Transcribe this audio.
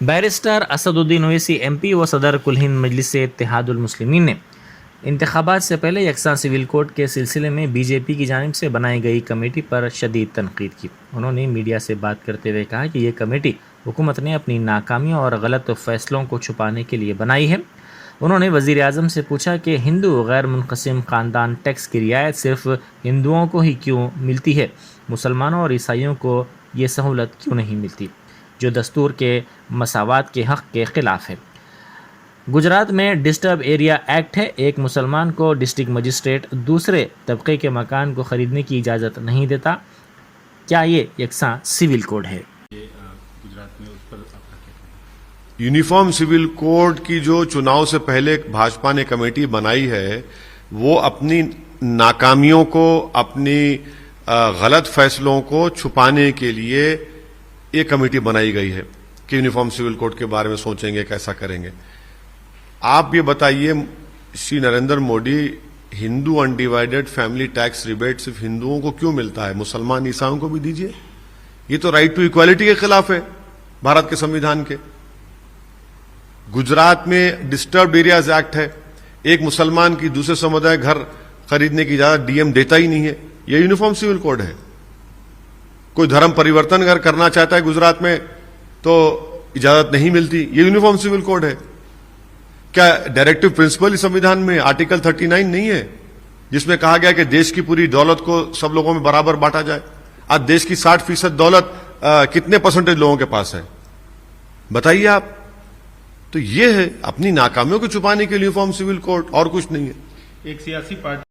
Barrister Asaduddin Owaisi MP व सदर कुल हिंद मजलिस इत्तेहादुल मुस्लिमीन ने इंतखाबात से पहले यकसा सिविल कोड के सिलसिले में BJP की जानिब से बनाई गई कमेटी पर शदीद तनकीद की। उन्होंने मीडिया से बात करते हुए कहा कि ये कमेटी हुकूमत ने अपनी नाकामियों और गलत फैसलों को छुपाने के लिए बनाई है। उन्होंने वज़ीर आज़म से पूछा कि हिंदू गैर मुनक़सिम ख़ानदान टैक्स की रियायत सिर्फ हिंदुओं को ही क्यों मिलती है, मुसलमानों और ईसाइयों को ये सहूलत क्यों नहीं मिलती, जो दस्तूर के मसावात के हक़ के ख़िलाफ़ है। गुजरात में डिस्टर्ब एरिया एक्ट है। एक मुसलमान को डिस्ट्रिक्ट मजिस्ट्रेट दूसरे तबके के मकान को ख़रीदने की इजाज़त नहीं देता। क्या ये यकसा सिविल कोड है? गुजरात में उस पर आपका क्या? यूनिफॉर्म सिविल कोड की जो चुनाव से पहले भाजपा ने कमेटी बनाई है, वो अपनी नाकामियों को, अपनी गलत फैसलों को छुपाने के लिए ये कमेटी बनाई गई है कि यूनिफॉर्म सिविल कोड के बारे में सोचेंगे, कैसा करेंगे। आप ये बताइए, Shri Narendra Modi, Hindu undivided family tax rebate सिर्फ हिंदुओं को क्यों मिलता है, मुसलमान ईसाइयों को भी दीजिए। ये तो राइट टू इक्वालिटी के खिलाफ है भारत के संविधान के। गुजरात में डिस्टर्ब एरियाज एक्ट है। एक मुसलमान की दूसरे समुदाय घर खरीदने की इजाजत डीएम देता ही नहीं है। यह यूनिफॉर्म सिविल कोड है। कोई धर्म परिवर्तन अगर करना चाहता है गुजरात में तो इजाजत नहीं मिलती। यह यूनिफॉर्म सिविल कोड है। क्या डायरेक्टिव प्रिंसिपल इस संविधान में आर्टिकल 39 नहीं है, जिसमें कहा गया कि देश की पूरी दौलत को सब लोगों में बराबर बांटा जाए। आज देश की 60% दौलत कितने परसेंटेज लोगों के पास है, बताइए आप। तो ये है अपनी नाकामियों को छुपाने के लिए यूनिफॉर्म सिविल कोड, और कुछ नहीं है। एक सियासी पार्टी